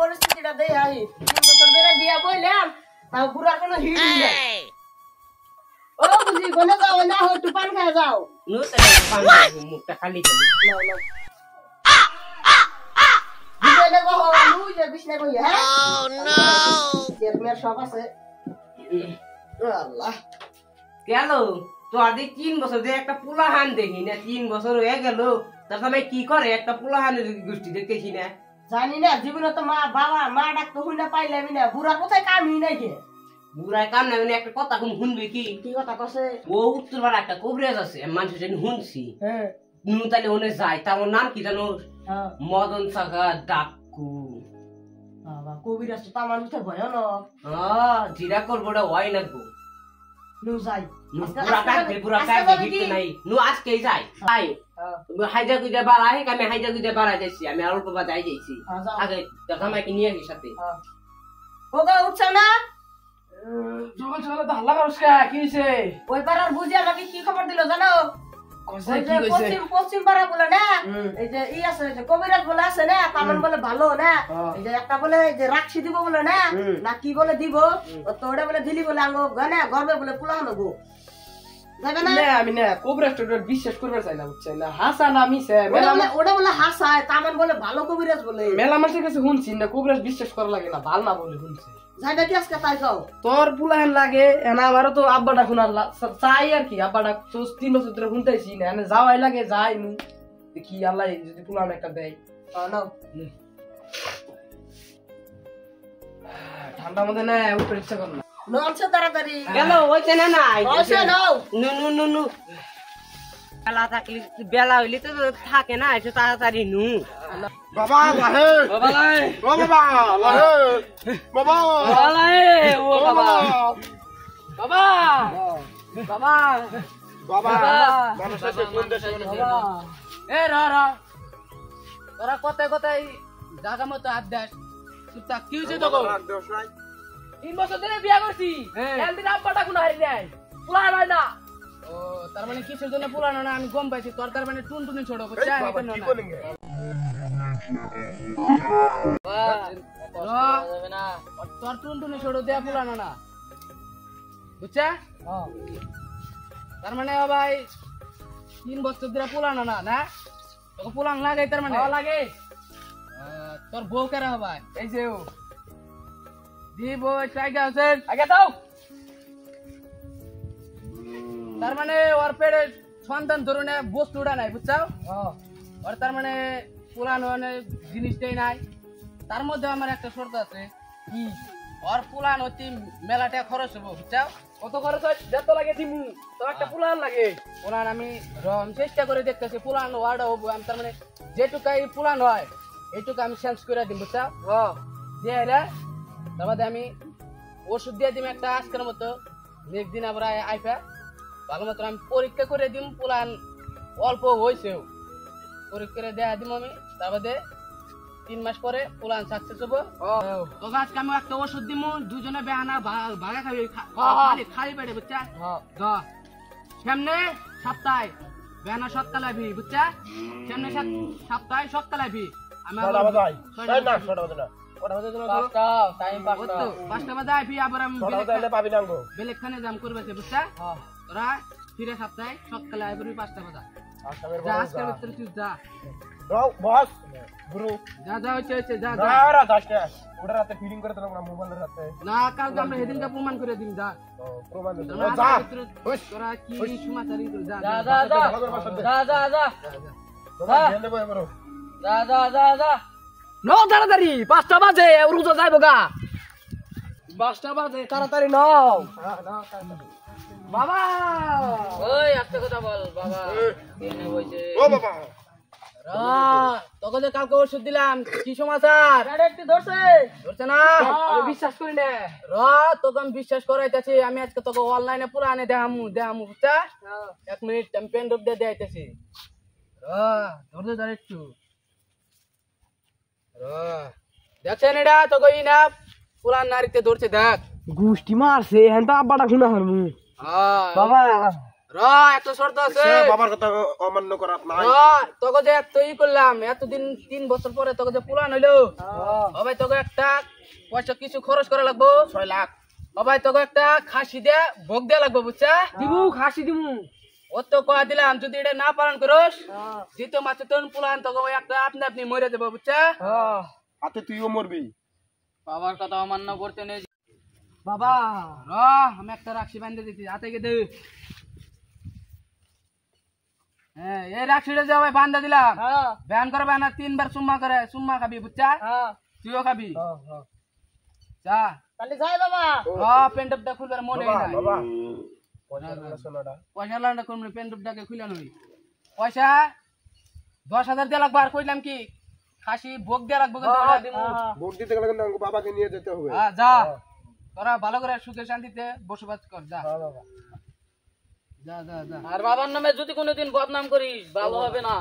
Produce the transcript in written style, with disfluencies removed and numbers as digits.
পরিস্থিতিটা দেই আই 3 বছর ধরে বিয়া কইলাম তাও বুড়ার কোনো হিট নাই ও বুঝি বলে যাও না হয় একটু পান খায় যাও নো তাহলে পান মুখটা খালি খালি নাও নাও দিলে গো লুই যে বিছনা কই হ্যাঁ ও নো এর সব আছে আল্লাহ গেল তো আদি 3 বছর ধরে একটা পোলাহান দেখি না 3 বছর হয়ে গেল তার সময় কি করে একটা পোলাহানের গোষ্ঠী দেখতেছি না জানি না জীবনে তো মা বাবা মা ডাক তো হুইনা পাইলামই না বুড়া কোথায় কামই নাই কে বুড়ায় কাম না মানে একটা কথা শুনবি কি কি কথা কইছে ও উত্তরপাড়া একটা কবরেজ আছে মানুষ জানি শুনছি হ্যাঁ নু তাহলে ওনে যায় তার নাম কি জানো হ্যাঁ মদন সাগা ডাকু বাবা কবিরাজ তো আমার উঠে ভয়ানক জিরা করবোটা হয় না গো নু যাই পুরা কাটবে দিতে নাই নু আজকে যাই তাই হাইজা গুজা বাড়াই আমি হাইজা গুজা বাড়াই যাইছি আমি অল্প বাজাই যাইছি আগে জামাইকে নিয়ে গেছি সাথে ওগো উঠছ না সকাল সকালে তো হাল্লা করছ কি হইছে ওই পাড়ার বুঝি আমাকে কি খবর দিল জানো কইছে কি কইছে পশ্চিম পাড়া বলে না এই যে ই আছে যে কবিরাজ বলে আছে না কামন বলে ভালো না এই যে একটা বলে যে রাখছি দিব বলে না না কি বলে দিব তো ওটা বলে দিলি বলে আঙ্গো গানা গর্বে বলে পুলানো গো যাবে না আমি না কবিরাজ টোটাল বিশ্বাস করবার চাই না বুঝছেন না হাসান আমি সে ওটা বলে হাসায় কামন বলে ভালো কবিরাজ বলে মেলা মানুষের কাছে শুনছি না কবিরাজ বিশ্বাস করা লাগে না ভাল না বলে শুনছি যাইবা কি আজকে তাই যাও তোর পুলাহেন লাগে এনা আমারও তো আব্বাটা শুনার চাই আর কি আব্বাটা 3 বছর ধরে শুনতেছি না এনে যাওয়াই লাগে যাই নু দেখি আল্লাহ যদি পুলান একটা দেয় নাও ঠান্ডা মধ্যে না উপরে ইচ্ছা কর না নলছে তাড়াতাড়ি গেল ওইছে না না ওইছে নাও নু নু নু নু বেলা থাকলে বেলা হইলে তো থাকে না একটু তাড়াতাড়ি নু বাবা লাহে বাবা লাই ও বাবা লাহে বাবা বাবা লাই ও বাবা বাবা বাবা বাবা বাবা মানুষ আছে কোন দেশে বাবা এ রা তোরা কোথায় কোথায় জায়গা মতো হাত দেস তুই কি হইছে তো রাখ দেওস নাই 3 বছর ধরে বিয়া করছি এলদিন আব্বাটা কোন হারি নাই পুলান হয় না ও তার মানে কিসের জন্য পুলান না আমি গম পাইছি তোর তার মানে টুনটুনি ছোট বুঝছা বাবা কি বলেন তোর টুনটুনি ছোট দেয়া পুলানো না বুঝছা তার মানে ভাই 3 বছর ধরে পুলানো না না তোকে পুলান লাগে তার মানে লাগে তোর বউ কেরা হবে এই যে ও দি বউ টাইগার হোসেন আগে দাও তার মানে ওর পেটে সন্তান ধরনে বস্তুটা নাই বুঝছাও ওর তার মানে পুরানো জিনিসটাই নাই তার মধ্যে আমার একটা শর্ত আছে কি ওর পুলান হচ্ছে মেলাটা খরচ হবো বুঝছাও কত খরচ হয় যত লাগে দিমু তো একটা পুলান লাগে পুলান আমি চেষ্টা করে দেখতেছি পুলান ওয়ার্ড হবো আমি তার মানে যেটুকাই পুলান হয় এইটুকু আমি চেঞ্জ করে দিম বুঝছাও দিয়ে রে তারপরে আমি ওষুধ দিয়ে দিম একটা আজকের মতো নেক্সট দিন আবার আইফা ভালো মতো আমি পরীক্ষা করে দিম পুলান অল্প হয়েছেও পরীক্ষা দেয়া দিম আমি তারপরে 3 মাস পরে পুলান সাকসেস হবো তো আজকে আমি একটা ওষুধ দিমু দুজনে বেহানা ভাগা খাবি খালি পেটে বুঝছা সামনে সপ্তাহে বেহানা সপ্তাহ লাগবি বুঝছা সামনে সপ্তাহে সপ্তাহ লাগবি আমি 6টা বাজে তাই না 6টা বাজে না 6টা বাজে না 5টা টাইম 5টা বাজে আইবি আবার আমি 6টা বাজে পাবি না গো বেলেখানে জাম করবে বুঝছা তোরা ফিরে সপ্তাহে সকালে আইবি 5টা বাজে যা আজকের ভিতরে তুই যা বস গুরু যা যা হচ্ছে যা না রা দাসটা ওটা রাতে ফিডিং করে তোরা মোবাইলের রাতে না কালকে আমরা সেদিনকে প্রমাণ করে দিন যা প্রমাণ দে তোরা যা তোরা কি সমাচারি করে যা যা যা যা যা যা যা তোরা গেলে বই করো যা যা যা যা নো তাড়াতাড়ি 5টা বাজে রুজো যাইবো গা 5টা বাজে তাড়াতাড়ি নাও বাবা ওই একটা কথা বল বাবা কেনে হইছে ও বাবা তোকে যে কালকে ওষুধ দিলাম কি সমাচার একটু ধরছে ধরছে না আমি বিশ্বাস করি না তোকে আমি বিশ্বাস করাইতেছি আমি আজকে তোকে অনলাইনে পুরানে দেখামু বুঝছা 1 মিনিট আমি পেন ড্রপ দিয়ে দেখাইতেছি ধরতে ধর একটু দেখছেন এটা তোকে না পুরান নারীতে ধরছে দেখ গুষ্টি মারছে এখন তো আব্বাটা খুনা হারমু বাবা র একটা শর্ত আছে সে বাবার কথা অমান্য করাত নাই র তোকে যে এত ই করলাম এতদিন 3 বছর পরে তোকে যে পুলান হইলো ভাই তোকে একটা পয়সা কিছু খরচ করা লাগবো 6 লাখ ভাই তোকে একটা খাসি দে ভোগ দেয়া লাগবো বুঝছা দিবু খাসি দিবু ও তো কয়া দিলাম যদি এটা না পালন করস দ্বিতীয় মাসে তোর পুলান তোকে ওই একটা আপনি আপনি মরে যাবো বুঝছা হাতে তুইও মরবি বাবার কথা অমান্য করতে নেই বাবা র আমি একটা রাখছি বান্ধে দিতে হাতে গিয়ে দে হ্যাঁ এই রাখছিটা যে ভাই বান্ধা দিলাম ব্যান করবে না 3 বার সুম্মা খাবি বুঝছা তুইও খাবি যা তাহলে যাই বাবা র পেন্টপটা খুলবার মনে বাবা নাই বাবা শোনাটা পয়সা লান্ডা কোন পেন্টপটাকে খুলে নই পয়সা 10,000 দিয়ে লাগবে আর কইলাম কি খাসি ভোগ দিয়ে রাখবো কিন্তু ওটা দিমু ভোট দিতে গেলে কিন্তু আমাকে বাবাকে নিয়ে যেতে হবে হ্যাঁ যা তোরা ভালো করে সুখে শান্তিতে বসবাস কর যা হ্যাঁ বাবা যা যা যা আর বাবার নামে যদি কোনোদিন বদনাম করিস ভালো হবে না